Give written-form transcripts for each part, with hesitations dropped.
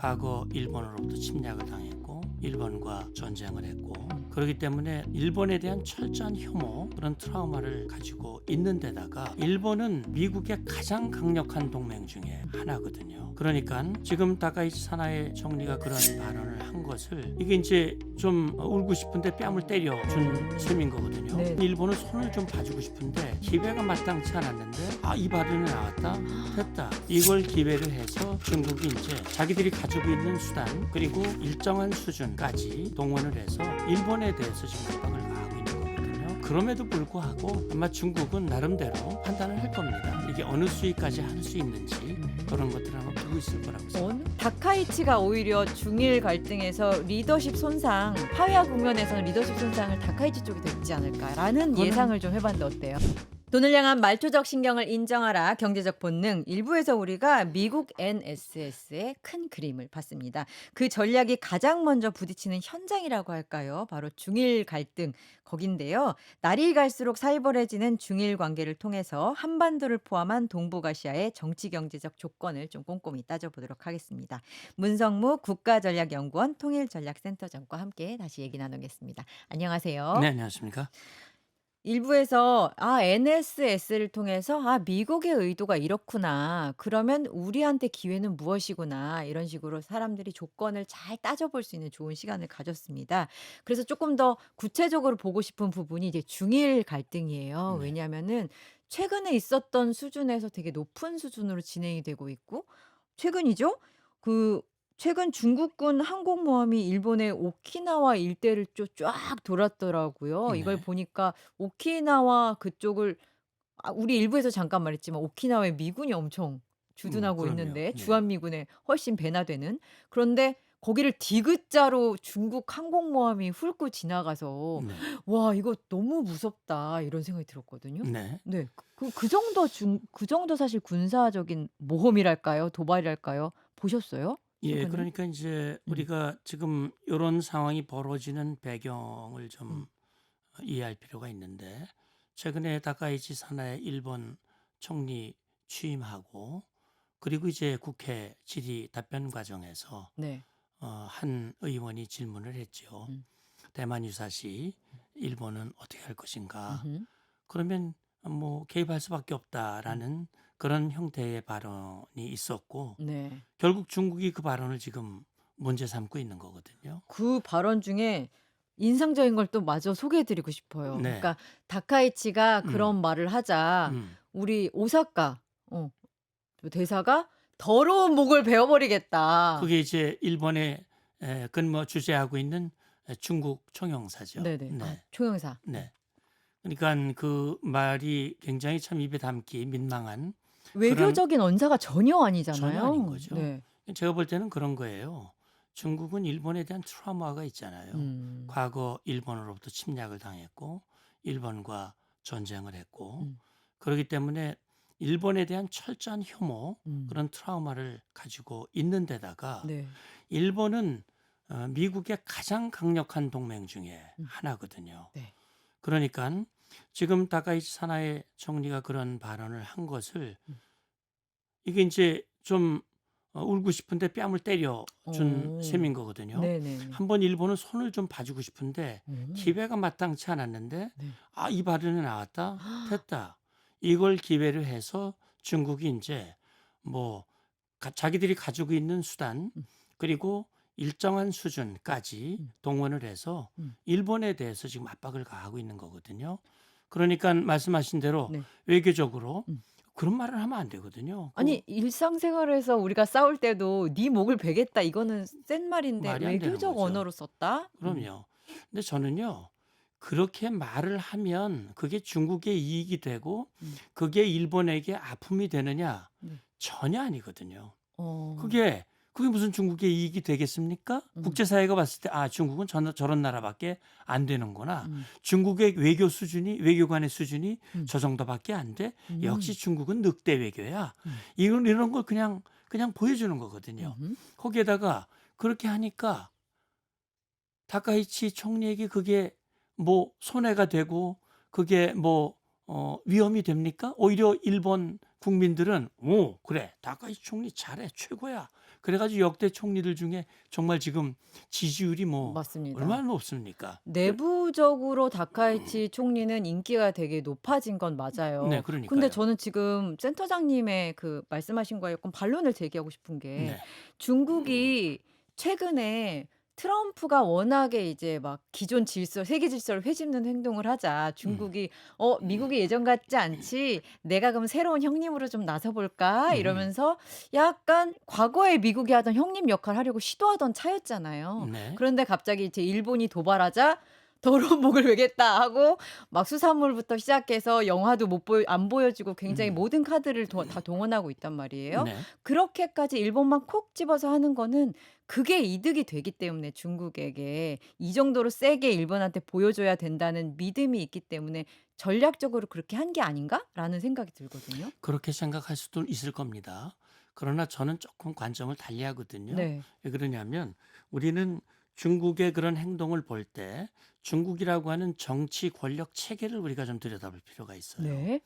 과거 일본으로부터 침략을 당했고 일본과 전쟁을 했고 그렇기 때문에 일본에 대한 철저한 혐오 그런 트라우마를 가지고 있는 데다가 일본은 미국의 가장 강력한 동맹 중에 하나거든요. 그러니까 지금 다카이치 사나에 총리가 그런 발언을 한 것을 이게 이제 좀 울고 싶은데 뺨을 때려준 셈인 거거든요. 네. 일본은 손을 좀 봐주고 싶은데 기회가 마땅치 않았는데 이 발언이 나왔다 됐다 이걸 기회로 해서 중국이 이제 자기들이 가지고 있는 수단 그리고 일정한 수준까지 동원을 해서 일본에 대해서 지금 압박을 가하고 있는 거거든요. 그럼에도 불구하고 아마 중국은 나름대로 판단을 할 겁니다. 이게 어느 수위까지 할 수 있는지 그런 것들을 아마 보고 있을 거라고 생각합니다. 다카이치가 오히려 중일 갈등에서 리더십 손상, 파회와 국면에서는 리더십 손상을 다카이치 쪽이 됐지 않을까라는 그거는- 예상을 좀 해봤는데 어때요? 돈을 향한 말초적 신경을 인정하라 경제적 본능. 일부에서 우리가 미국 NSS의 큰 그림을 봤습니다. 그 전략이 가장 먼저 부딪히는 현장이라고 할까요? 바로 중일 갈등 거긴데요. 날이 갈수록 살벌해지는 중일 관계를 통해서 한반도를 포함한 동북아시아의 정치 경제적 조건을 좀 꼼꼼히 따져보도록 하겠습니다. 문성무 국가전략연구원 통일전략센터장과 함께 다시 얘기 나누겠습니다. 안녕하세요. 네, 안녕하십니까? 일부에서 NSS를 통해서 미국의 의도가 이렇구나. 그러면 우리한테 기회는 무엇이구나. 이런 식으로 사람들이 조건을 잘 따져볼 수 있는 좋은 시간을 가졌습니다. 그래서 조금 더 구체적으로 보고 싶은 부분이 이제 중일 갈등이에요. 네. 왜냐하면은 최근에 있었던 수준에서 되게 높은 수준으로 진행이 되고 있고 최근이죠. 그 최근 중국군 항공모함이 일본의 오키나와 일대를 쫙 돌았더라고요. 이걸 네. 보니까 오키나와 그쪽을 우리 일부에서 잠깐 말했지만 오키나와에 미군이 엄청 주둔하고 그럼요. 있는데 네. 주한미군에 훨씬 배나 되는. 그런데 거기를 디귿자로 중국 항공모함이 훑고 지나가서 네. '와 이거 너무 무섭다.' 이런 생각이 들었거든요. 네. 네. 그 정도 사실 군사적인 모험이랄까요? 도발이랄까요? 보셨어요? 예, 최근에? 그러니까 이제 음. 우리가 지금 이런 상황이 벌어지는 배경을 좀 음. 이해할 필요가 있는데 최근에 다카이치 사나의 일본 총리 취임하고 그리고 이제 국회 질의 답변 과정에서 네. 한 의원이 질문을 했죠. 음. 대만 유사시 일본은 어떻게 할 것인가? 음음. 그러면 뭐 개입할 수밖에 음. 없다라는 그런 형태의 발언이 있었고 네. 결국 중국이 그 발언을 지금 문제 삼고 있는 거거든요. 그 발언 중에 인상적인 걸 또 마저 소개해 드리고 싶어요. 네. 그러니까 다카이치가 음. 그런 말을 하자 음. 우리 오사카 그 대사가 "더러운 목을 베어 버리겠다." 그게 이제 일본에 근무 주재하고 있는 중국 총영사죠. 네네. 네. 총영사. 네. 그러니까 그 말이 굉장히 참 입에 담기 민망한 그런 외교적인 언사가 전혀 전혀 아닌 아니잖아요. 거죠. 네. 제가 볼 때는 그런 거예요. 중국은 일본에 대한 트라우마가 있잖아요. 음. 과거 일본으로부터 침략을 당했고 일본과 전쟁을 했고 음. 그렇기 때문에 일본에 대한 철저한 혐오 음. 그런 트라우마를 가지고 있는 데다가 네. 일본은 미국의 가장 강력한 동맹 중에 음. 하나거든요. 네. 그러니까 지금 다카이치 사나에 총리가 그런 발언을 한 것을 음. 이게 이제 좀 울고 싶은데 뺨을 때려준 어. 셈인 거거든요. 네네네. 한번 일본은 손을 좀 봐주고 싶은데 어. 기회가 마땅치 않았는데 네. 이 발언이 나왔다 됐다 이걸 기회로 해서 중국이 이제 뭐 자기들이 가지고 있는 수단 음. 그리고 일정한 수준까지 음. 동원을 해서 음. 일본에 대해서 지금 압박을 가하고 있는 거거든요. 그러니까 말씀하신 대로 네. 외교적으로 음. 그런 말을 하면 안 되거든요. 아니 일상생활에서 우리가 싸울 때도 "네 목을 베겠다." 이거는 센 그 말인데 말이 안 되는 외교적 거죠. 언어로 썼다? 그럼요. 근데 저는요. 그렇게 말을 하면 그게 중국의 이익이 되고 음. 그게 일본에게 아픔이 되느냐? 네. 전혀 아니거든요. 어. 그게 무슨 중국의 이익이 되겠습니까? 음. 국제사회가 봤을 때 중국은 저런 나라밖에 안 되는구나. 음. 중국의 외교관의 수준이 음. 저 정도밖에 안 돼. 역시 음. 중국은 늑대 외교야. 음. 이런 걸 그냥 보여주는 거거든요. 음음. 거기에다가 그렇게 하니까 다카이치 총리에게 그게 뭐 손해가 되고 그게 뭐 위험이 됩니까? 오히려 일본 국민들은 오 그래 다카이치 총리 잘해 최고야. 그래가지고 역대 총리들 중에 정말 지금 지지율이 뭐 맞습니다. 얼마나 높습니까? 내부적으로 다카이치 총리는 인기가 되게 높아진 건 맞아요. 네, 근데 그러니까요. 저는 지금 센터장님의 그 말씀하신 거에 약간 반론을 제기하고 싶은 게 네, 중국이 최근에 트럼프가 워낙에 이제 막 기존 질서, 세계 질서를 회집는 행동을 하자 음, 중국이 미국이 예전 같지 않지. 내가 그럼 새로운 형님으로 좀 나서 볼까? 음, 이러면서 약간 과거에 미국이 하던 형님 역할을 하려고 시도하던 차였잖아요. 네, 그런데 갑자기 이제 일본이 도발하자 더러운 목을 베겠다 하고 막 수산물부터 시작해서 영화도 안 보여주고 굉장히 음, 모든 카드를 다 동원하고 있단 말이에요. 네, 그렇게까지 일본만 콕 집어서 하는 거는 그게 이득이 되기 때문에 중국에게 이 정도로 세게 일본한테 보여줘야 된다는 믿음이 있기 때문에 전략적으로 그렇게 한 게 아닌가라는 생각이 들거든요. 그렇게 생각할 수도 있을 겁니다. 그러나 저는 조금 관점을 달리하거든요. 네. 왜 그러냐면 우리는 중국의 그런 행동을 볼 때 중국이라고 하는 정치 권력 체계를 우리가 좀 들여다볼 필요가 있어요. 네.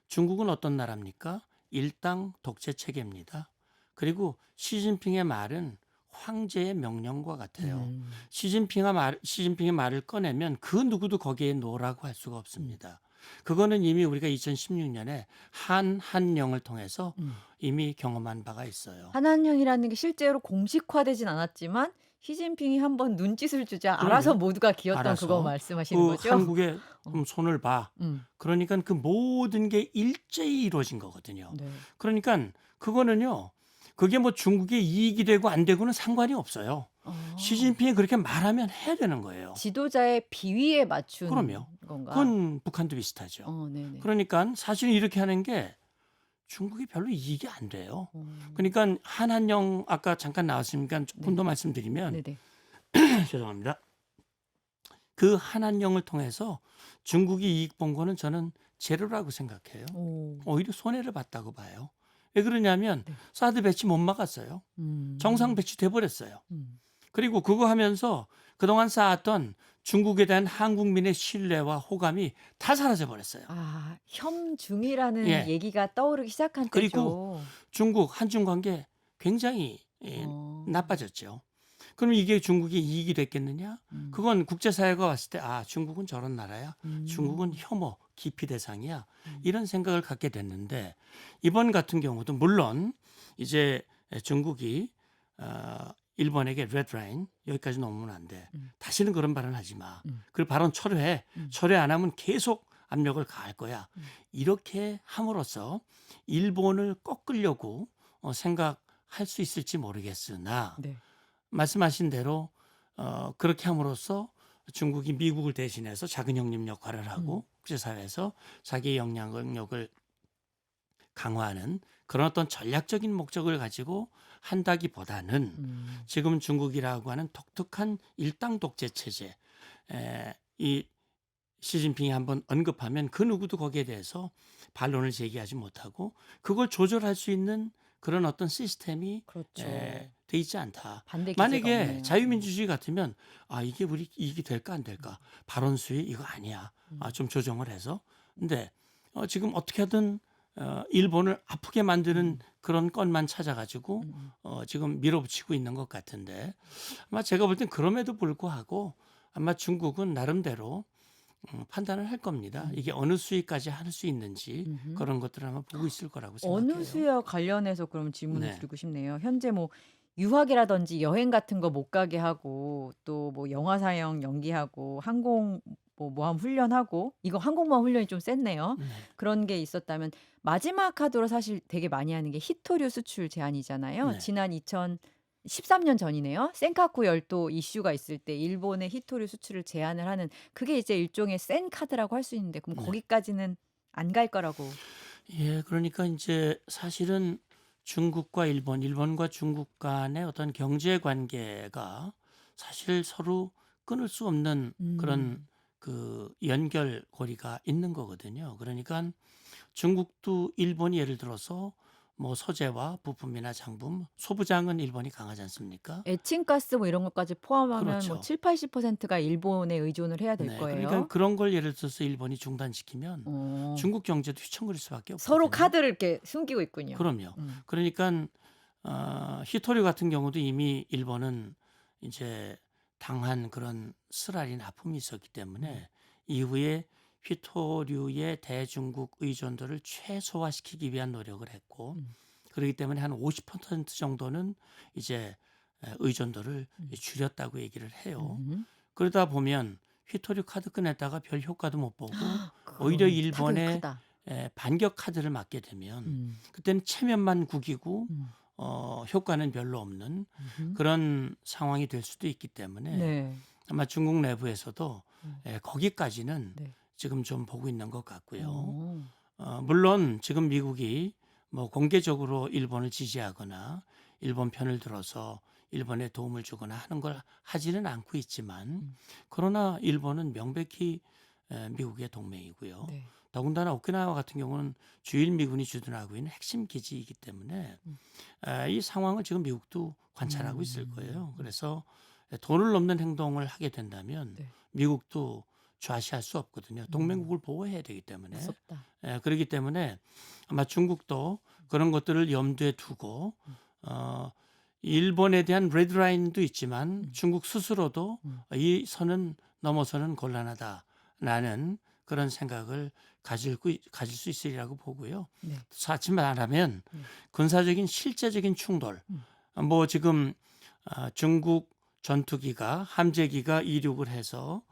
중국은 어떤 나라입니까? 일당 독재 체계입니다. 그리고 시진핑의 말은 황제의 명령과 같아요. 음. 시진핑의 말을 꺼내면 그 누구도 거기에 노라고 할 수가 없습니다. 그거는 이미 우리가 2016년에 한한령을 통해서 음. 이미 경험한 바가 있어요. 한한령이라는 게 실제로 공식화되진 않았지만 시진핑이 한번 눈짓을 주자 알아서 그럼요. 모두가 기었던 그거 알아서 말씀하시는 그 거죠? 한국의 어. 손을 봐. 음. 그러니까 그 모든 게 일제히 이루어진 거거든요. 네. 그러니까 그거는요. 그게 뭐 중국의 이익이 되고 안 되고는 상관이 없어요. 어. 시진핑이 그렇게 말하면 해야 되는 거예요. 지도자의 비위에 맞춘 그럼요. 건가? 그건 북한도 비슷하죠. 네네. 그러니까 사실은 이렇게 하는 게 중국이 별로 이익이 안 돼요. 어. 그러니까 한한령 아까 잠깐 나왔으니까 조금 네. 더 말씀드리면 네네. 죄송합니다. 그 한한령을 통해서 중국이 이익 본 거는 저는 제로라고 생각해요. 오. 오히려 손해를 봤다고 봐요. 왜 그러냐면 네. 사드 배치 못 막았어요. 정상 배치돼 버렸어요. 음. 그리고 그거 하면서 그동안 쌓았던 중국에 대한 한국민의 신뢰와 호감이 다 사라져 버렸어요. 아, 혐중이라는 예. 얘기가 떠오르기 시작한 그리고 때죠. 중국 한중 관계 굉장히 어. 나빠졌죠. 그럼 이게 중국이 이익이 됐겠느냐? 음. 그건 국제사회가 봤을 때 중국은 저런 나라야. 음. 중국은 혐오, 기피 대상이야. 음. 이런 생각을 갖게 됐는데 이번 같은 경우도 물론 이제 중국이 일본에게 레드라인 여기까지 넘으면 안 돼. 다시는 그런 발언 하지 마. 그 발언 철회해. 철회 안 하면 계속 압력을 가할 거야. 이렇게 함으로써 일본을 꺾으려고 생각할 수 있을지 모르겠으나 네. 말씀하신 대로 그렇게 함으로써 중국이 미국을 대신해서 작은 형님 역할을 하고 국제사회에서 자기의 영향력을 강화하는 그런 어떤 전략적인 목적을 가지고 한다기보다는 지금 중국이라고 하는 독특한 일당 독재 체제 이 시진핑이 한번 언급하면 그 누구도 거기에 대해서 반론을 제기하지 못하고 그걸 조절할 수 있는 그런 어떤 시스템이 그렇죠. 돼 있지 않다. 반대 기제가 만약에 없네요. 자유민주주의 같으면 이게 우리 이익이 될까 안 될까? 발언 수위 이거 아니야. 좀 조정을 해서. 근데 지금 어떻게 하든 일본을 아프게 만드는 그런 건만 찾아가지고 지금 밀어붙이고 있는 것 같은데 아마 제가 볼 땐 그럼에도 불구하고 아마 중국은 나름대로 판단을 할 겁니다. 이게 어느 수위까지 할 수 있는지 그런 것들을 아마 보고 있을 거라고 생각해요. 어느 수요 관련해서 그럼 질문을 네. 드리고 싶네요. 현재 뭐 유학이라든지 여행 같은 거 못 가게 하고 또 뭐 영화 사용 연기하고 항공 모함 훈련하고 이거 항공모함 훈련이 좀 셌네요. 네. 그런 게 있었다면 마지막 카드로 사실 되게 많이 하는 게 히토류 수출 제한이잖아요. 네. 지난 2013년 전이네요. 센카쿠 열도 이슈가 있을 때 일본의 히토류 수출을 제한을 하는 그게 이제 일종의 센 카드라고 할 수 있는데 그럼 네. 거기까지는 안 갈 거라고. 예, 그러니까 이제 사실은 중국과 일본과 중국 간의 어떤 경제 관계가 사실 서로 끊을 수 없는 그런 그 연결고리가 있는 거거든요. 그러니까 중국도 일본이 예를 들어서 뭐 소재와 부품이나 장품, 소부장은 일본이 강하지 않습니까? 에칭가스 뭐 이런 것까지 포함하면 그렇죠. 뭐 70-80%가 일본에 의존을 해야 될 네, 거예요. 그러니까 그런 걸 예를 들어서 일본이 중단시키면 어. 중국 경제도 휘청거릴 수밖에 없거든요. 서로 카드를 이렇게 숨기고 있군요. 그럼요. 음. 그러니까 히토류 같은 경우도 이미 일본은 이제 당한 그런 쓰라린 아픔이 있었기 때문에 이후에 휘토류의 대중국 의존도를 최소화시키기 위한 노력을 했고 음. 그렇기 때문에 한 50% 정도는 이제 의존도를 줄였다고 얘기를 해요. 음. 그러다 보면 휘토류 카드 꺼냈다가 별 효과도 못 보고 오히려 그건 타격이 일본의 크다. 반격 카드를 맞게 되면 음. 그때는 체면만 구기고 음. 효과는 별로 없는 음흠. 그런 상황이 될 수도 있기 때문에 네. 아마 중국 내부에서도 음. 거기까지는 네. 지금 좀 보고 있는 것 같고요. 어. 물론 지금 미국이 뭐 공개적으로 일본을 지지하거나 일본 편을 들어서 일본에 도움을 주거나 하는 걸 하지는 않고 있지만 그러나 일본은 명백히 미국의 동맹이고요. 네. 더군다나 오키나와 같은 경우는 주일 미군이 주둔하고 있는 핵심 기지이기 때문에 이 상황을 지금 미국도 관찰하고 있을 거예요. 그래서 돈을 넘는 행동을 하게 된다면 네. 미국도 좌시할 수 없거든요. 동맹국을 보호해야 되기 때문에. 무섭다. 그렇기 때문에 아마 중국도 그런 것들을 염두에 두고 일본에 대한 레드라인도 있지만 중국 스스로도 이 선은 넘어서는 곤란하다라는 그런 생각을 가질 수 있으리라고 보고요. 네. 사치 말하면 군사적인 실제적인 충돌 뭐 지금 중국 전투기가 함재기가 이륙을 해서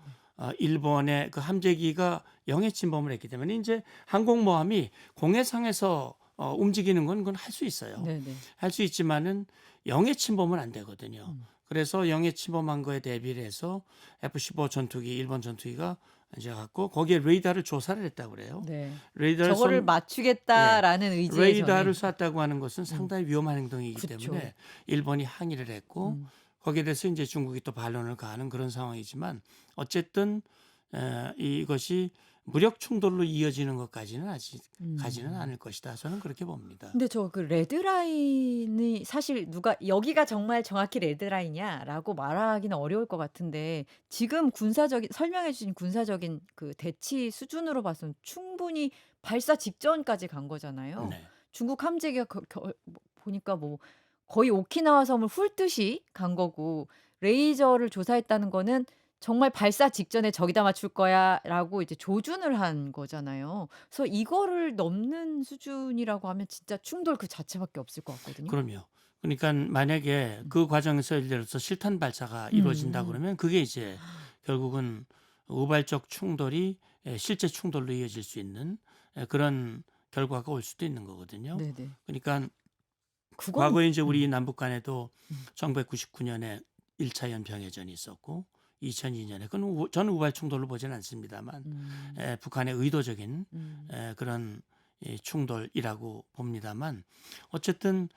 일본의 그 함재기가 영해 침범을 했기 때문에 이제 항공모함이 공해상에서 움직이는 건 그건 할 수 있어요. 네네. 할 수 있지만은 영해 침범은 안 되거든요. 그래서 영해 침범한 거에 대비를 해서 F-15 전투기 일본 전투기가 이제 갖고 거기에 레이더를 조사를 했다고 그래요. 네. 레이더를 저거를 맞추겠다라는 의지의 레이더를 전에. 쐈다고 하는 것은 상당히 위험한 행동이기 그쵸. 때문에 일본이 항의를 했고 거기에 대해서 이제 중국이 또 반론을 가하는 그런 상황이지만 어쨌든 이것이 무력 충돌로 이어지는 것까지는 아직 가지는 않을 것이다. 저는 그렇게 봅니다. 근데 저 그 레드라인이 사실 누가 "여기가 정말 정확히 레드라인이야."라고 말하기는 어려울 것 같은데 지금 군사적인 설명해 주신 군사적인 그 대치 수준으로 봐서는 충분히 발사 직전까지 간 거잖아요. 네. 중국 함재기가 뭐 보니까 뭐 거의 오키나와 섬을 훑듯이 간 거고 레이저를 조사했다는 거는 정말 "발사 직전에 저기다 맞출 거야."라고 이제 조준을 한 거잖아요. 그래서 이거를 넘는 수준이라고 하면 진짜 충돌 그 자체밖에 없을 것 같거든요. 그럼요. 그러니까 만약에 그 과정에서 예를 들어서 실탄 발사가 이루어진다 음. 그러면 그게 이제 결국은 우발적 충돌이 실제 충돌로 이어질 수 있는 그런 결과가 올 수도 있는 거거든요. 네네. 그러니까 그건 과거에 이제 우리 남북 간에도 음. 1999년에 1차 연평해전이 있었고 2002년에 그건 저는 우발 충돌로 보지는 않습니다만 음. 북한의 의도적인 음. 그런 충돌이라고 봅니다만 어쨌든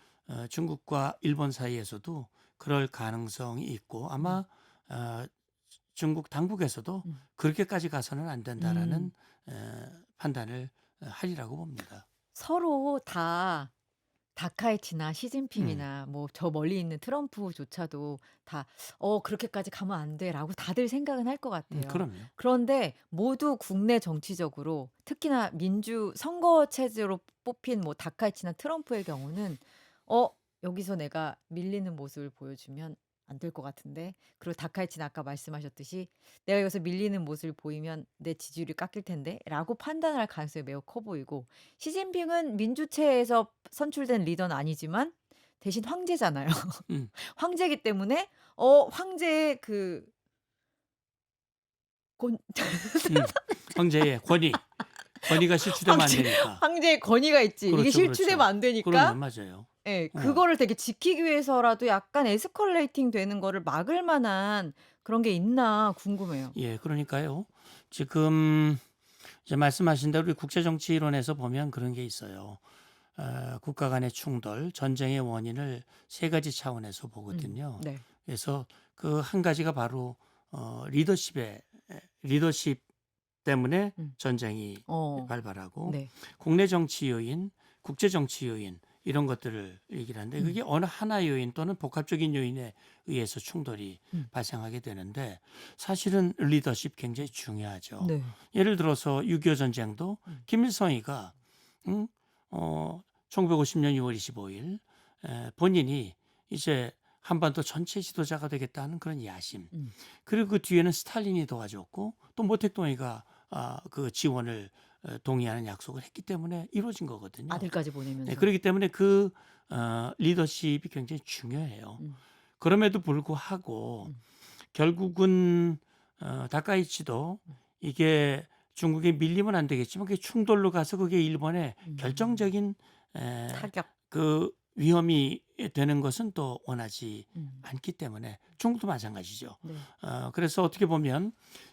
중국과 일본 사이에서도 그럴 가능성이 있고 아마 중국 당국에서도 음. 그렇게까지 가서는 안 된다라는 음. 판단을 하리라고 봅니다. 서로 다 다카이치나 음. 시진핑이나 뭐 저 멀리 있는 트럼프조차도 다 그렇게까지 가면 안 돼.'라고 다들 생각은 할 것 같아요. 그럼요. 그런데 모두 국내 정치적으로 특히나 민주 선거 체제로 뽑힌 뭐 다카이치나 트럼프의 경우는 여기서 내가 밀리는 모습을 보여주면 안 될 것 같은데 그리고 다카이치는 아까 말씀하셨듯이 '내가 여기서 밀리는 모습을 보이면 내 지지율이 깎일 텐데.'라고 판단할 가능성이 매우 커 보이고 시진핑은 민주체에서 선출된 리더는 아니지만 대신 황제잖아요. 음. 황제이기 때문에 황제의 그 권 음. 황제의 권위가 실추되면 안 황제 되니까. 황제의 권위가 있지. 이게 그렇죠, 실추되면 그렇죠. 안 그럼요, 되니까 맞아요. 예. 어. 그거를 되게 지키기 위해서라도 약간 에스컬레이팅 되는 거를 막을 만한 그런 게 있나 궁금해요. 예, 그러니까요. 지금 이제 말씀하신 대로 우리 국제 정치 이론에서 보면 그런 게 있어요. 국가 간의 충돌, 전쟁의 원인을 세 가지 차원에서 보거든요. 네. 그래서 그 한 가지가 바로 리더십 때문에 음. 전쟁이 어. 발발하고 네. 국내 정치 요인, 국제 정치 요인 이런 것들을 얘기를 하는데 그게 어느 하나 요인 또는 복합적인 요인에 의해서 충돌이 발생하게 되는데 사실은 리더십 굉장히 중요하죠. 네. 예를 들어서 6.25 전쟁도 김일성이가 1950년 6월 25일 본인이 이제 한반도 전체 지도자가 되겠다는 그런 야심. 음. 그리고 그 뒤에는 스탈린이 도와줬고 또 모택동이가 그 지원을 동의하는 약속을 했기 때문에 이루어진 거거든요. 아들까지 보내면서. 그렇기 때문에 그 리더십이 굉장히 중요해요. 음. 그럼에도 불구하고 음. 결국은 다카이치도 이게 중국에 밀리면 안 되겠지만 그게 충돌로 가서 그게 일본에 결정적인 타격. 그 위험이 되는 것은 또 원하지 음. 않기 때문에 중국도 마찬가지죠. 네. 그래서 어떻게 보면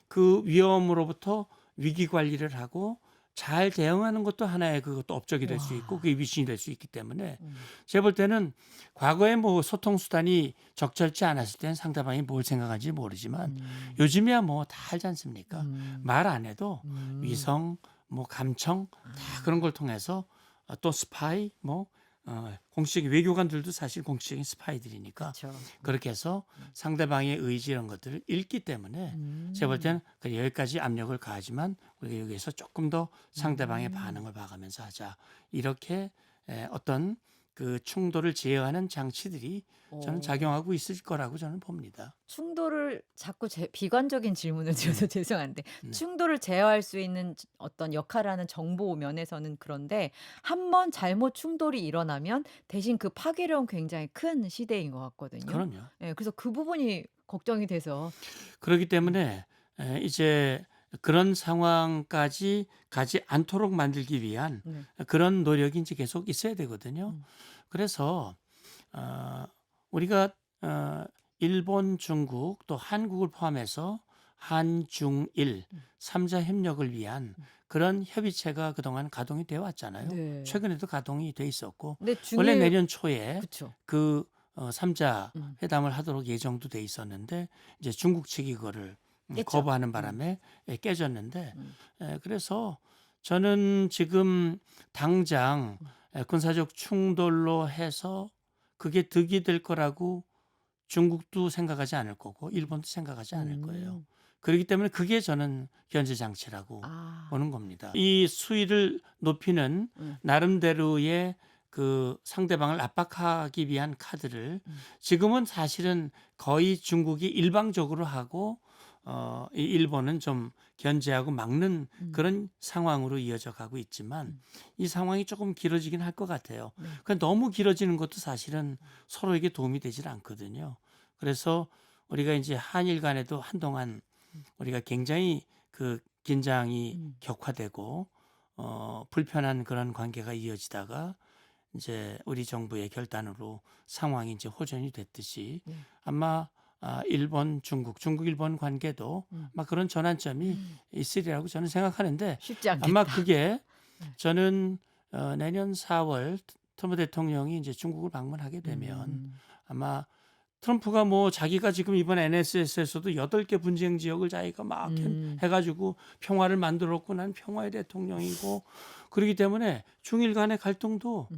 그 위험으로부터 위기 관리를 하고 잘 대응하는 것도 하나의 그것도 업적이 될 수 있고 와. 그게 위신이 될 수 있기 때문에 음. 제가 볼 때는 과거에 뭐 소통 수단이 적절치 않았을 때는 상대방이 뭘 생각하는지 모르지만 요즘이야 뭐 다 알지 않습니까? 말 안 해도 위성, 뭐 감청 다 그런 걸 통해서 또 스파이 뭐 공식 외교관들도 사실 공식적인 스파이들이니까 그렇죠. 그렇게 해서 상대방의 의지 이런 것들을 읽기 때문에 제가 볼 때는 그래, 여기까지 압력을 가하지만 우리가 여기에서 조금 더 상대방의 반응을 봐가면서 하자 이렇게 어떤 그 충돌을 제어하는 장치들이 저는 오. 작용하고 있을 거라고 저는 봅니다. 충돌을 자꾸 비관적인 질문을 드려서 죄송한데 네. 충돌을 제어할 수 있는 어떤 역할을 하는 정보 면에서는 그런데 한 번 잘못 충돌이 일어나면 대신 그 파괴력은 굉장히 큰 시대인 것 같거든요. 그럼요. 예, 그래서 그 부분이 걱정이 돼서. 그렇기 때문에 이제 그런 상황까지 가지 않도록 만들기 위한 네. 그런 노력이 이제 계속 있어야 되거든요. 그래서 우리가 일본, 중국 또 한국을 포함해서 한중일 3자 협력을 위한 그런 협의체가 그동안 가동이 되어 왔잖아요. 네. 최근에도 가동이 돼 있었고 근데 원래 중일 내년 초에 그쵸. 그 3자 음. 회담을 하도록 예정도 돼 있었는데 이제 중국 측이 그거를 깼죠. 거부하는 바람에 깨졌는데 음. 그래서 저는 지금 당장 군사적 충돌로 해서 그게 득이 될 거라고 중국도 생각하지 않을 거고 일본도 생각하지 않을 거예요. 그렇기 때문에 그게 저는 견제 장치라고 아. 보는 겁니다. 이 수위를 높이는 음. 나름대로의 그 상대방을 압박하기 위한 카드를 지금은 사실은 거의 중국이 일방적으로 하고 이 일본은 좀 견제하고 막는 그런 상황으로 이어져 가고 있지만 이 상황이 조금 길어지긴 할 것 같아요. 네. 그러니까 너무 길어지는 것도 사실은 서로에게 도움이 되질 않거든요. 그래서 우리가 이제 한일 간에도 한동안 우리가 굉장히 그 긴장이 격화되고 불편한 그런 관계가 이어지다가 이제 우리 정부의 결단으로 상황이 이제 호전이 됐듯이 네. 아마 일본, 중국, 일본 관계도 아마 그런 전환점이 있으리라고 저는 생각하는데 쉽지 않겠다. 아마 그게 저는 내년 4월 트럼프 대통령이 이제 중국을 방문하게 되면 아마 트럼프가 뭐 자기가 지금 이번 NSS에서도 8개 분쟁 지역을 자기가 막 해가지고 평화를 만들었고 난 평화의 대통령이고 그렇기 때문에 중일 간의 갈등도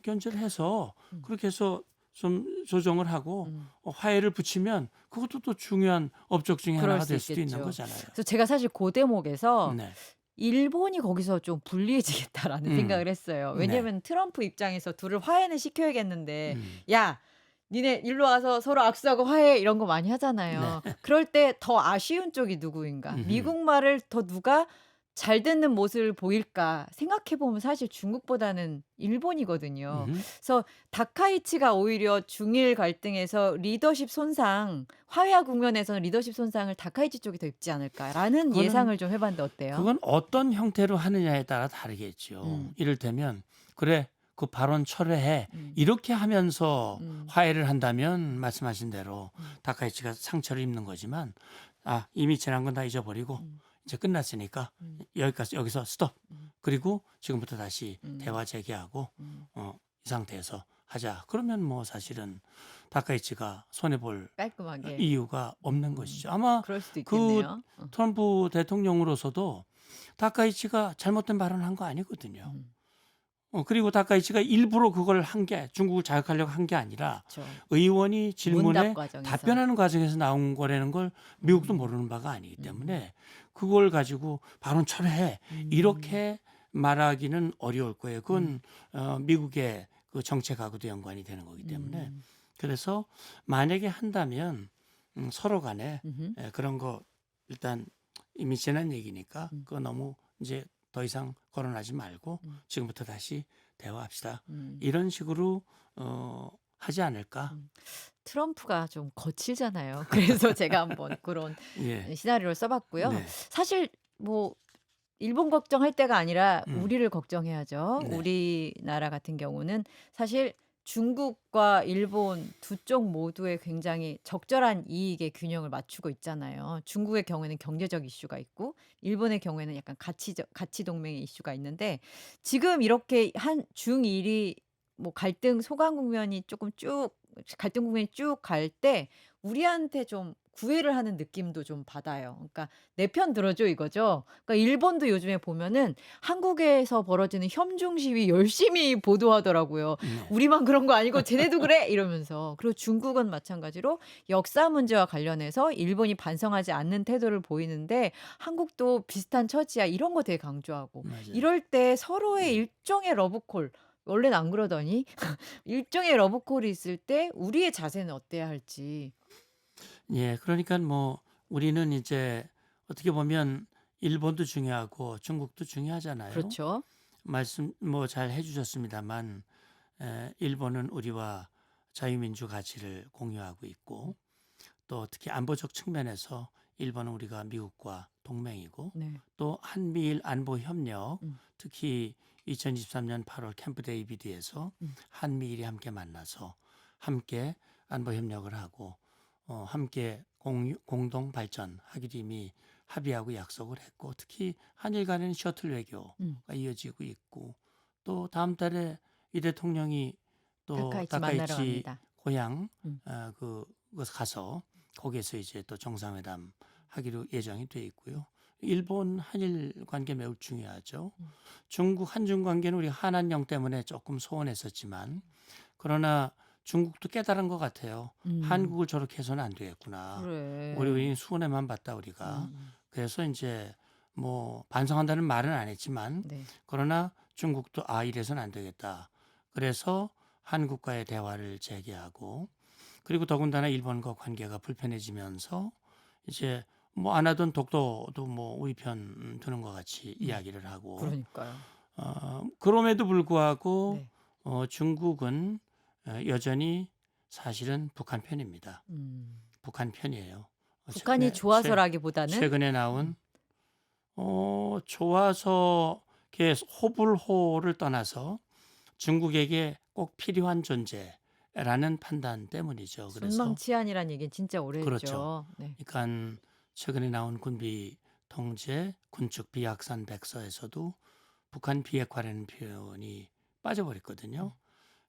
견제를 해서 그렇게 해서 좀 조정을 하고 화해를 붙이면 그것도 또 중요한 업적 중에 그럴 하나가 수 될 수도 있는 있겠죠. 거잖아요. 그래서 제가 사실 그 대목에서 네. 일본이 거기서 좀 불리해지겠다라는 생각을 했어요. 네. 왜냐하면 트럼프 입장에서 둘을 화해는 시켜야겠는데 음. 야 니네 일로 와서 서로 악수하고 화해 이런 거 많이 하잖아요. 그럴 때 더 아쉬운 쪽이 누구인가? 음흠. 미국 말을 더 누가 잘 듣는 모습을 보일까 생각해 보면 사실 중국보다는 일본이거든요. 그래서 다카이치가 오히려 중일 갈등에서 리더십 손상, 화해와 국면에서는 리더십 손상을 다카이치 쪽이 더 입지 않을까라는 그거는- 예상을 좀 해봤는데 어때요? 그건 어떤 형태로 하느냐에 따라 다르겠죠. 이를테면 그래 그 발언 철회해 이렇게 하면서 화해를 한다면 말씀하신 대로 다카이치가 상처를 입는 거지만 이미 지난 건 다 잊어버리고 이제 끝났으니까 여기서 스톱. 그리고 지금부터 다시 대화 재개하고 이 상태에서 하자. 그러면 뭐 사실은 다카이치가 손해 볼 깔끔하게. 이유가 없는 것이죠. 아마 그럴 수도 그 있겠네요. 트럼프 대통령으로서도 다카이치가 잘못된 발언을 한 거 아니거든요. 그리고 다카이치가 일부러 그걸 중국을 자극하려고 한 게 아니라 그렇죠. 의원이 질문에 문답 과정에서. 답변하는 과정에서 나온 거라는 걸 미국도 모르는 바가 아니기 때문에 그걸 가지고 발언 철회해 이렇게 말하기는 어려울 거예요. 그건 미국의 그 정책하고도 연관이 되는 거기 때문에 음. 그래서 만약에 한다면 서로 간에 음흠. 그런 거 일단 이미 지난 얘기니까 음. 그거 너무 이제 더 이상 거론하지 말고 음. 지금부터 다시 대화합시다. 음. 이런 식으로 하지 않을까? 음. 트럼프가 좀 거칠잖아요. 그래서 제가 한번 그런 예. 시나리오를 써 봤고요. 네. 사실 뭐 일본 걱정할 때가 아니라 음. 우리를 걱정해야죠. 네. 우리나라 같은 경우는 사실 중국과 일본 두 쪽 모두에 굉장히 적절한 이익의 균형을 맞추고 있잖아요. 중국의 경우에는 경제적 이슈가 있고 일본의 경우에는 약간 가치 동맹의 이슈가 있는데 지금 이렇게 한 중일이 뭐 갈등 국면이 쭉 갈 때 우리한테 좀 구애를 하는 느낌도 좀 받아요. 그러니까 "내 편 들어줘." 이거죠. 그러니까 일본도 요즘에 보면은 한국에서 벌어지는 협중 시위 열심히 보도하더라고요. 네. "우리만 그런 거 아니고 쟤네도 그래." 이러면서. 그리고 중국은 마찬가지로 역사 문제와 관련해서 일본이 반성하지 않는 태도를 보이는데 한국도 비슷한 처지야. 이런 거 되게 강조하고. 맞아요. 이럴 때 서로의 일종의 러브콜 원래는 안 그러더니 일종의 러브콜이 있을 때 우리의 자세는 어때야 할지. 예. 그러니까 뭐 우리는 이제 어떻게 보면 일본도 중요하고 중국도 중요하잖아요. 그렇죠. 말씀 뭐 잘 해주셨습니다만 일본은 우리와 자유민주 가치를 공유하고 있고 또 특히 안보적 측면에서 일본은 우리가 미국과 동맹이고 네. 또 한미일 안보 협력 음. 특히 2023년 8월 캠프 데이비드에서 음. 한미일이 함께 만나서 함께 안보 협력을 하고 함께 공동 발전하기로 이미 합의하고 약속을 했고 특히 한일 간에는 셔틀 외교가 음. 이어지고 있고 또 다음 달에 이 대통령이 또 다카이치 만나러 다카이치 갑니다. 고향 음. 그곳 가서 거기에서 이제 또 정상회담 하기로 예정이 돼 있고요. 일본 한일 관계 매우 중요하죠. 중국 한중 관계는 우리 한한령 때문에 조금 소원했었지만 그러나 중국도 깨달은 것 같아요. 음. 한국을 저렇게 해서는 안 되겠구나. 그래. 우리 손해만 봤다 우리가. 음. 그래서 이제 뭐 반성한다는 말은 안 했지만 네. 그러나 중국도 이래서는 안 되겠다. 그래서 한국과의 대화를 재개하고 그리고 더군다나 일본과 관계가 불편해지면서 이제 뭐 안 하던 독도도 뭐 우리 편 드는 것 같이 이야기를 하고 그러니까요. 그럼에도 불구하고 네. 중국은 여전히 사실은 북한 편입니다. 음. 북한 편이에요. 북한이 좋아서라기보다는 최근에 나온 좋아서 호불호를 떠나서 중국에게 꼭 필요한 존재라는 판단 때문이죠. 그래서 순망치안이란 얘기는 진짜 오래 그렇죠. 했죠. 네. 그러니까 최근에 나온 군비 통제 군축 비확산 백서에서도 북한 비핵화라는 표현이 빠져버렸거든요.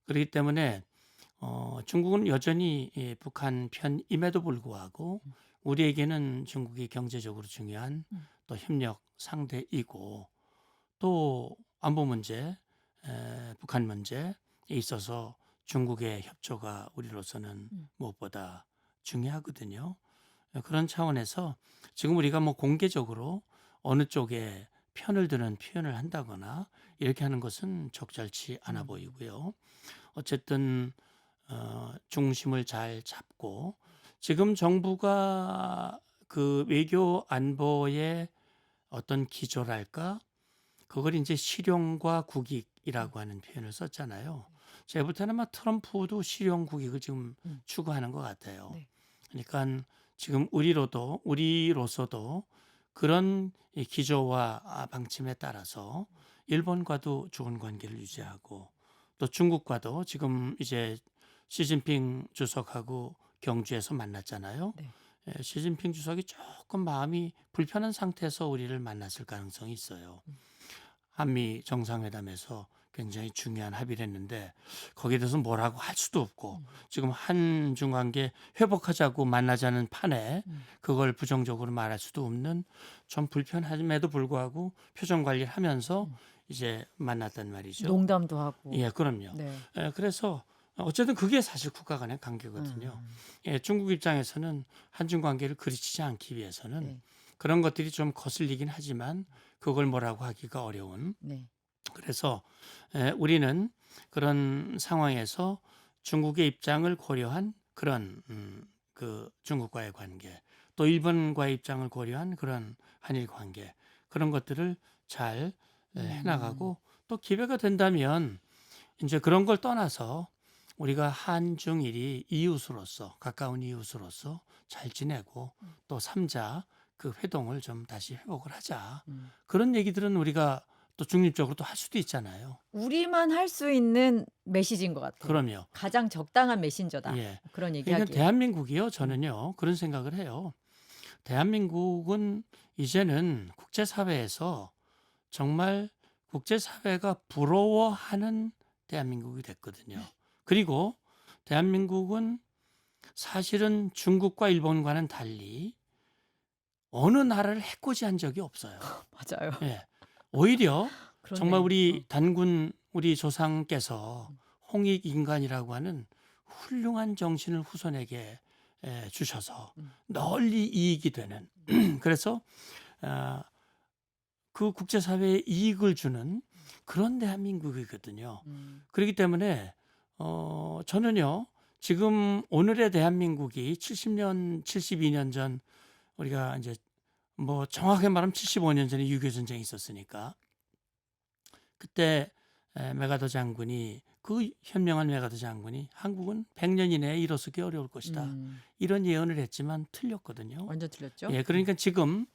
그렇기 때문에 중국은 여전히 북한 편임에도 불구하고 우리에게는 중국이 경제적으로 중요한 또 협력 상대이고 또 안보 문제, 북한 문제에 있어서 중국의 협조가 우리로서는 무엇보다 중요하거든요. 그런 차원에서 지금 우리가 뭐 공개적으로 어느 쪽에 편을 드는 표현을 한다거나 이렇게 하는 것은 적절치 않아 보이고요. 어쨌든 중심을 잘 잡고 지금 정부가 그 외교 안보의 어떤 기조랄까 그걸 이제 실용과 국익이라고 하는 표현을 썼잖아요. 제가 볼 때는 아마 트럼프도 실용 국익을 지금 추구하는 것 같아요. 네. 그러니까 지금 우리로서도 그런 이 기조와 방침에 따라서 일본과도 좋은 관계를 유지하고 또 중국과도 지금 이제 시진핑 주석하고 경주에서 만났잖아요. 네. 시진핑 주석이 조금 마음이 불편한 상태에서 우리를 만났을 가능성이 있어요. 한미 정상회담에서 굉장히 중요한 합의를 했는데 거기에 대해서 뭐라고 할 수도 없고 지금 한중 관계 회복하자고 만나자는 판에 그걸 부정적으로 말할 수도 없는 좀 불편함에도 불구하고 표정 관리를 하면서 이제 만났단 말이죠. 농담도 하고. 예, 그럼요. 네. 그래서 어쨌든 그게 사실 국가 간의 관계거든요. 예, 중국 입장에서는 한중 관계를 그르치지 않기 위해서는 네. 그런 것들이 좀 거슬리긴 하지만 그걸 뭐라고 하기가 어려운. 네. 그래서 우리는 그런 상황에서 중국의 입장을 고려한 그런 그 중국과의 관계, 또 일본과의 입장을 고려한 그런 한일 관계, 그런 것들을 잘 해나가고 또 기회가 된다면 이제 그런 걸 떠나서 우리가 한중일이 이웃으로서 가까운 이웃으로서 잘 지내고 또 3자 그 회동을 좀 다시 회복을 하자. 그런 얘기들은 우리가 또 중립적으로 또 할 수도 있잖아요. 우리만 할 수 있는 메시지인 것 같아요. 그럼요. 가장 적당한 메신저다. 예. 그런 그러니까 얘기하기에. 대한민국이요. 저는요. 그런 생각을 해요. 대한민국은 이제는 국제사회에서 정말 국제사회가 부러워하는 대한민국이 됐거든요. 그리고 대한민국은 사실은 중국과 일본과는 달리 어느 나라를 해코지한 적이 없어요. 맞아요. 예. 오히려 그렇네. 정말 우리 단군 우리 조상께서 홍익인간이라고 하는 훌륭한 정신을 후손에게 주셔서 널리 이익이 되는 그래서 그 국제사회에 이익을 주는 그런 대한민국이거든요. 그렇기 때문에 저는요 지금 오늘의 대한민국이 70년, 72년 전 우리가 이제 뭐 정확하게 말하면 75년 전에 6.25 전쟁이 있었으니까 그때 메가더 장군이 그 현명한 메가더 장군이 한국은 100년 이내에 일어서기 어려울 것이다. 이런 예언을 했지만 틀렸거든요. 완전 틀렸죠? 예, 그러니까 지금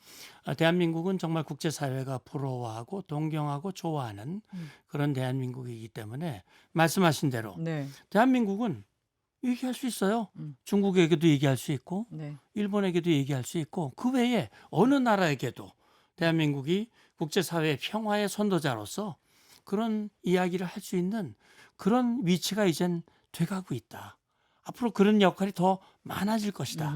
대한민국은 정말 국제사회가 부러워하고 동경하고 좋아하는 그런 대한민국이기 때문에 말씀하신 대로 네. 대한민국은 얘기할 수 있어요. 중국에게도 얘기할 수 있고 네. 일본에게도 얘기할 수 있고 그 외에 어느 나라에게도 대한민국이 국제사회의 평화의 선도자로서 그런 이야기를 할 수 있는 그런 위치가 이젠 돼가고 있다. 앞으로 그런 역할이 더 많아질 것이다.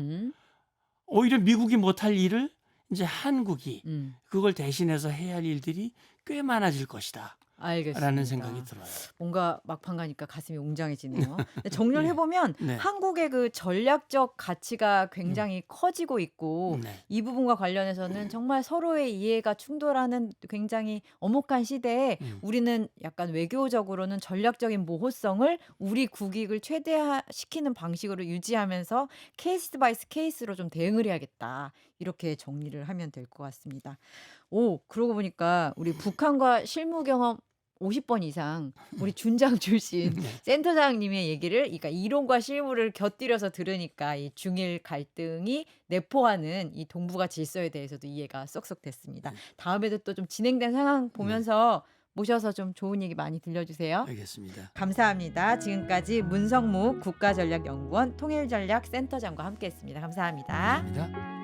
오히려 미국이 못할 일을 이제 한국이 그걸 대신해서 해야 할 일들이 꽤 많아질 것이다. 알겠습니다. 라는 생각이 들어요. 뭔가 막판 가니까 가슴이 웅장해지네요. 근데 정리를 해보면 네. 한국의 그 전략적 가치가 굉장히 커지고 있고 네. 이 부분과 관련해서는 정말 서로의 이해가 충돌하는 굉장히 엄혹한 시대에 우리는 약간 외교적으로는 전략적인 모호성을 우리 국익을 최대화시키는 방식으로 유지하면서 케이스 바이 케이스로 좀 대응을 해야겠다. 이렇게 정리를 하면 될 것 같습니다. 오, 그러고 보니까 우리 북한과 실무 경험 50번 이상 우리 준장 출신 센터장님의 얘기를 그러니까 이론과 실무를 곁들여서 들으니까 이 중일 갈등이 내포하는 이 동북아 질서에 대해서도 이해가 쏙쏙 됐습니다. 다음에도 또 좀 진행된 상황 보면서 모셔서 좀 좋은 얘기 많이 들려주세요. 알겠습니다. 감사합니다. 지금까지 문성무 국가전략연구원 통일전략센터장과 함께했습니다. 감사합니다. 감사합니다.